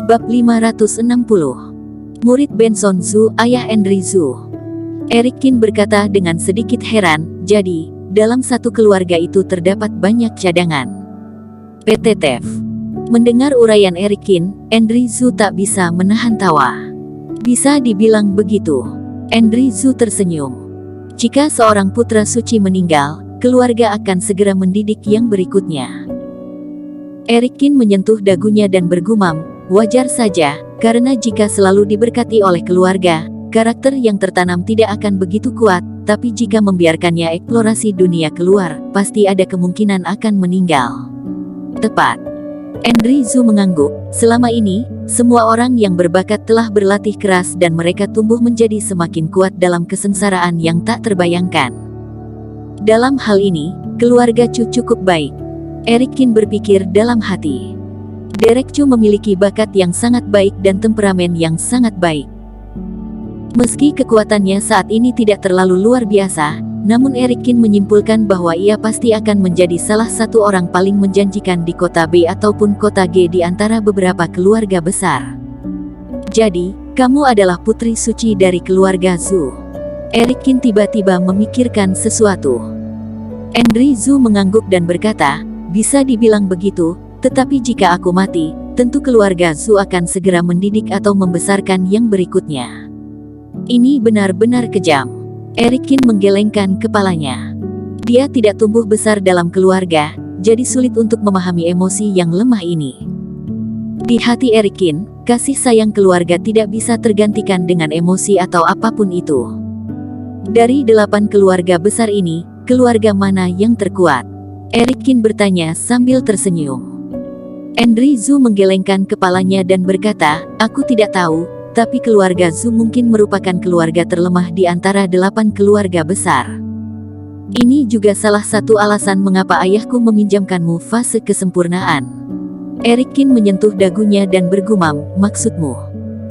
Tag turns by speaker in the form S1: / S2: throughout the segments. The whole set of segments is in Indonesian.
S1: Bab 560. Murid Benson Zhu, ayah Henry Zhu. Eric Qin berkata dengan sedikit heran, jadi, dalam satu keluarga itu terdapat banyak cadangan. PTTF. Mendengar uraian Eric Qin, Henry Zhu tak bisa menahan tawa. Bisa dibilang begitu. Henry Zhu tersenyum. Jika seorang putra suci meninggal, keluarga akan segera mendidik yang berikutnya. Eric Qin menyentuh dagunya dan bergumam, wajar saja, karena jika selalu diberkati oleh keluarga, karakter yang tertanam tidak akan begitu kuat, tapi jika membiarkannya eksplorasi dunia keluar, pasti ada kemungkinan akan meninggal. Tepat. Henry Zhu mengangguk, selama ini, semua orang yang berbakat telah berlatih keras dan mereka tumbuh menjadi semakin kuat dalam kesengsaraan yang tak terbayangkan. Dalam hal ini, keluarga Chu cukup baik. Eric Qin berpikir dalam hati. Derek Chu memiliki bakat yang sangat baik dan temperamen yang sangat baik. Meski kekuatannya saat ini tidak terlalu luar biasa, namun Eric Qin menyimpulkan bahwa ia pasti akan menjadi salah satu orang paling menjanjikan di kota B ataupun kota G di antara beberapa keluarga besar. Jadi, kamu adalah putri suci dari keluarga Zhu. Eric Qin tiba-tiba memikirkan sesuatu. Henry Zhu mengangguk dan berkata, bisa dibilang begitu, tetapi jika aku mati, tentu keluarga Zhu akan segera mendidik atau membesarkan yang berikutnya. Ini benar-benar kejam. Eric Qin menggelengkan kepalanya. Dia tidak tumbuh besar dalam keluarga, jadi sulit untuk memahami emosi yang lemah ini. Di hati Eric Qin, kasih sayang keluarga tidak bisa tergantikan dengan emosi atau apapun itu. Dari 8 keluarga besar ini, keluarga mana yang terkuat? Eric Qin bertanya sambil tersenyum. Henry Zhu menggelengkan kepalanya dan berkata, aku tidak tahu, tapi keluarga Zhu mungkin merupakan keluarga terlemah di antara 8 keluarga besar. Ini juga salah satu alasan mengapa ayahku meminjamkanmu fase kesempurnaan. Eric Qin menyentuh dagunya dan bergumam, maksudmu?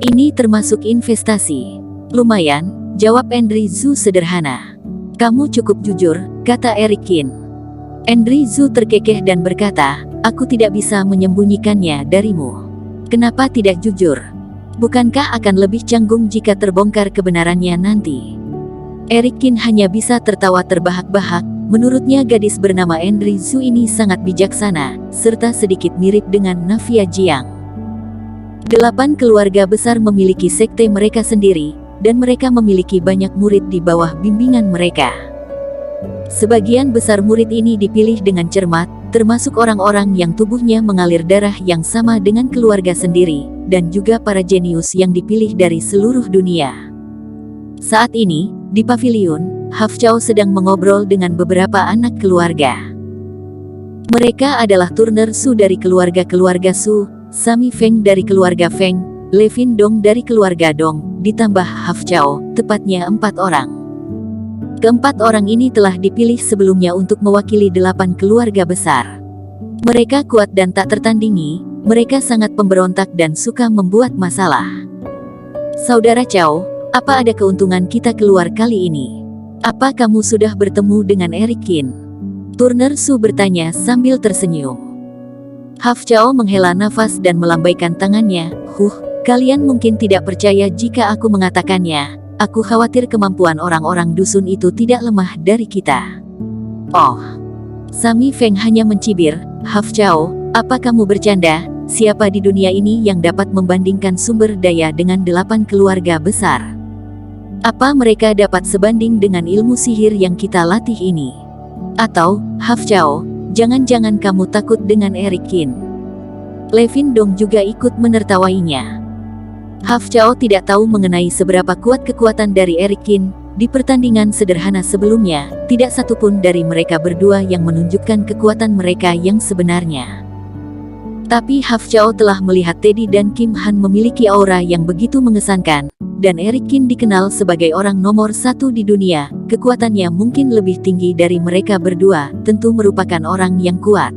S1: Ini termasuk investasi. Lumayan, jawab Henry Zhu sederhana. Kamu cukup jujur, kata Eric Qin. Henry Zhu terkekeh dan berkata, aku tidak bisa menyembunyikannya darimu. Kenapa tidak jujur? Bukankah akan lebih canggung jika terbongkar kebenarannya nanti? Eric Qin hanya bisa tertawa terbahak-bahak. Menurutnya gadis bernama Henry Zhu ini sangat bijaksana, serta sedikit mirip dengan Nafia Jiang. 8 keluarga besar memiliki sekte mereka sendiri, dan mereka memiliki banyak murid di bawah bimbingan mereka. Sebagian besar murid ini dipilih dengan cermat, termasuk orang-orang yang tubuhnya mengalir darah yang sama dengan keluarga sendiri, dan juga para jenius yang dipilih dari seluruh dunia. Saat ini, di paviliun, Haf Chao sedang mengobrol dengan beberapa anak keluarga. Mereka adalah turner Su dari keluarga Su, Sami Feng dari keluarga Feng, Levin Dong dari keluarga Dong, ditambah Haf Chao, tepatnya 4 orang. Keempat orang ini telah dipilih sebelumnya untuk mewakili 8 keluarga besar. Mereka kuat dan tak tertandingi, mereka sangat pemberontak dan suka membuat masalah. Saudara Chao, apa ada keuntungan kita keluar kali ini? Apa kamu sudah bertemu dengan Eric Qin? Turner Su bertanya sambil tersenyum. Haf Chao menghela nafas dan melambaikan tangannya, kalian mungkin tidak percaya jika aku mengatakannya. Aku khawatir kemampuan orang-orang dusun itu tidak lemah dari kita. Oh. Sami Feng hanya mencibir, Haf Chao, apa kamu bercanda? Siapa di dunia ini yang dapat membandingkan sumber daya dengan 8 keluarga besar? Apa mereka dapat sebanding dengan ilmu sihir yang kita latih ini? Atau, Haf Chao, jangan-jangan kamu takut dengan Eric Qin? Levin Dong juga ikut menertawainya. Haf Chao tidak tahu mengenai seberapa kuat kekuatan dari Eric Qin. Di pertandingan sederhana sebelumnya, tidak satupun dari mereka berdua yang menunjukkan kekuatan mereka yang sebenarnya. Tapi Haf Chao telah melihat Teddy dan Kim Han memiliki aura yang begitu mengesankan, dan Eric Qin dikenal sebagai orang nomor 1 di dunia. Kekuatannya mungkin lebih tinggi dari mereka berdua, tentu merupakan orang yang kuat.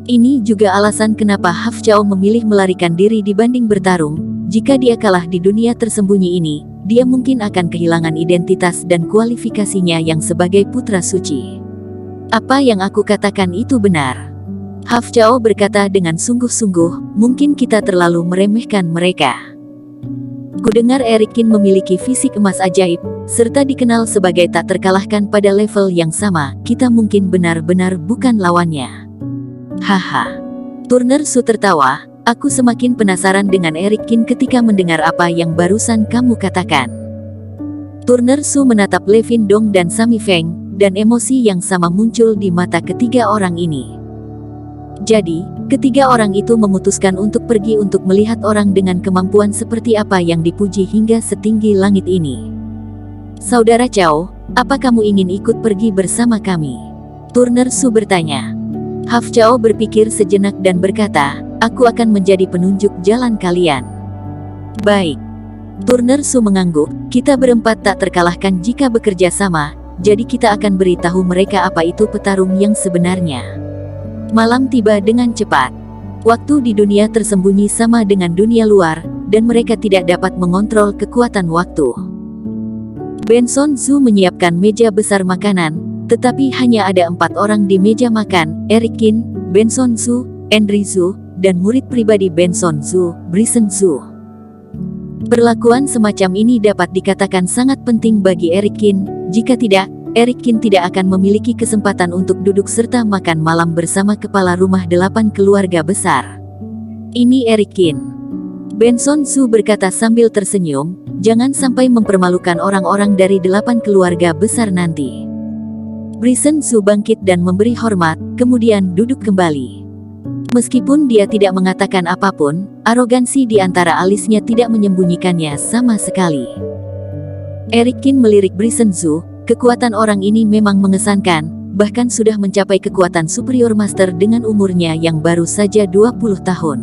S1: Ini juga alasan kenapa Haf Chao memilih melarikan diri dibanding bertarung. Jika dia kalah di dunia tersembunyi ini, dia mungkin akan kehilangan identitas dan kualifikasinya yang sebagai putra suci. Apa yang aku katakan itu benar? Hafjao berkata dengan sungguh-sungguh, mungkin kita terlalu meremehkan mereka. Kudengar Erikin memiliki fisik emas ajaib, serta dikenal sebagai tak terkalahkan pada level yang sama, kita mungkin benar-benar bukan lawannya. Haha. Turner Su tertawa, aku semakin penasaran dengan Erikin ketika mendengar apa yang barusan kamu katakan. Turner Su menatap Levin Dong dan Sami Feng, dan emosi yang sama muncul di mata ketiga orang ini. Jadi, ketiga orang itu memutuskan untuk pergi untuk melihat orang dengan kemampuan seperti apa yang dipuji hingga setinggi langit ini. Saudara Chow, apa kamu ingin ikut pergi bersama kami? Turner Su bertanya. Hafjao berpikir sejenak dan berkata, aku akan menjadi penunjuk jalan kalian. Baik. Turner Su mengangguk, kita berempat tak terkalahkan jika bekerja sama, jadi kita akan beritahu mereka apa itu petarung yang sebenarnya. Malam tiba dengan cepat. Waktu di dunia tersembunyi sama dengan dunia luar, dan mereka tidak dapat mengontrol kekuatan waktu. Benson Zhu menyiapkan meja besar makanan, tetapi hanya ada 4 orang di meja makan, Erikin, Benson Zhu, Henry Zhu, dan murid pribadi Benson Zhu, Bryson Zhu. Perlakuan semacam ini dapat dikatakan sangat penting bagi Erikin, jika tidak, Erikin tidak akan memiliki kesempatan untuk duduk serta makan malam bersama kepala rumah 8 keluarga besar. Ini Erikin. Benson Zhu berkata sambil tersenyum, jangan sampai mempermalukan orang-orang dari 8 keluarga besar nanti. Bryson Zhu bangkit dan memberi hormat, kemudian duduk kembali. Meskipun dia tidak mengatakan apapun, arogansi di antara alisnya tidak menyembunyikannya sama sekali. Erikin melirik Bryson Zhu, kekuatan orang ini memang mengesankan, bahkan sudah mencapai kekuatan superior master dengan umurnya yang baru saja 20 tahun.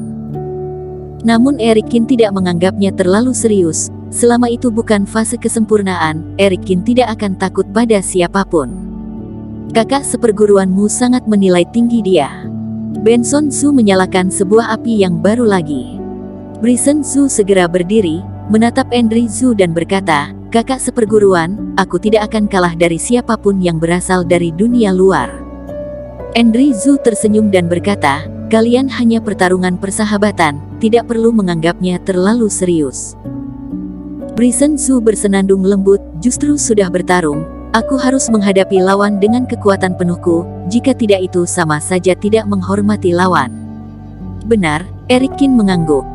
S1: Namun Erikin tidak menganggapnya terlalu serius, selama itu bukan fase kesempurnaan, Erikin tidak akan takut pada siapapun. Kakak seperguruanmu sangat menilai tinggi dia. Benson Zhu menyalakan sebuah api yang baru lagi. Bryson Zhu segera berdiri, menatap Henry Zhu dan berkata, kakak seperguruan, aku tidak akan kalah dari siapapun yang berasal dari dunia luar. Henry Zhu tersenyum dan berkata, kalian hanya pertarungan persahabatan, tidak perlu menganggapnya terlalu serius. Bryson Zhu bersenandung lembut, justru sudah bertarung, aku harus menghadapi lawan dengan kekuatan penuhku, jika tidak itu sama saja tidak menghormati lawan. Benar, Erikin mengangguk.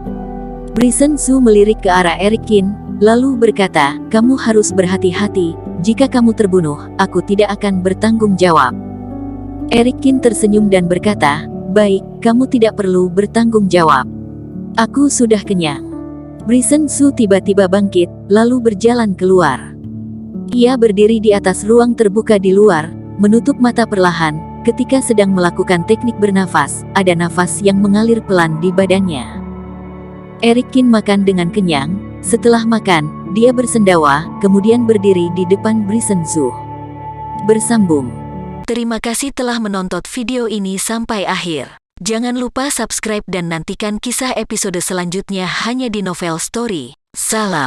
S1: Bryson Zhu melirik ke arah Erikin, lalu berkata, kamu harus berhati-hati, jika kamu terbunuh, aku tidak akan bertanggung jawab. Erikin tersenyum dan berkata, baik, kamu tidak perlu bertanggung jawab. Aku sudah kenyang. Bryson Zhu tiba-tiba bangkit, lalu berjalan keluar. Ia berdiri di atas ruang terbuka di luar, menutup mata perlahan, ketika sedang melakukan teknik bernafas, ada nafas yang mengalir pelan di badannya. Erikin makan dengan kenyang. Setelah makan, dia bersendawa, kemudian berdiri di depan Bryson Zhu. Bersambung. Terima kasih telah menonton video ini sampai akhir. Jangan lupa subscribe dan nantikan kisah episode selanjutnya hanya di Novel Story. Salam.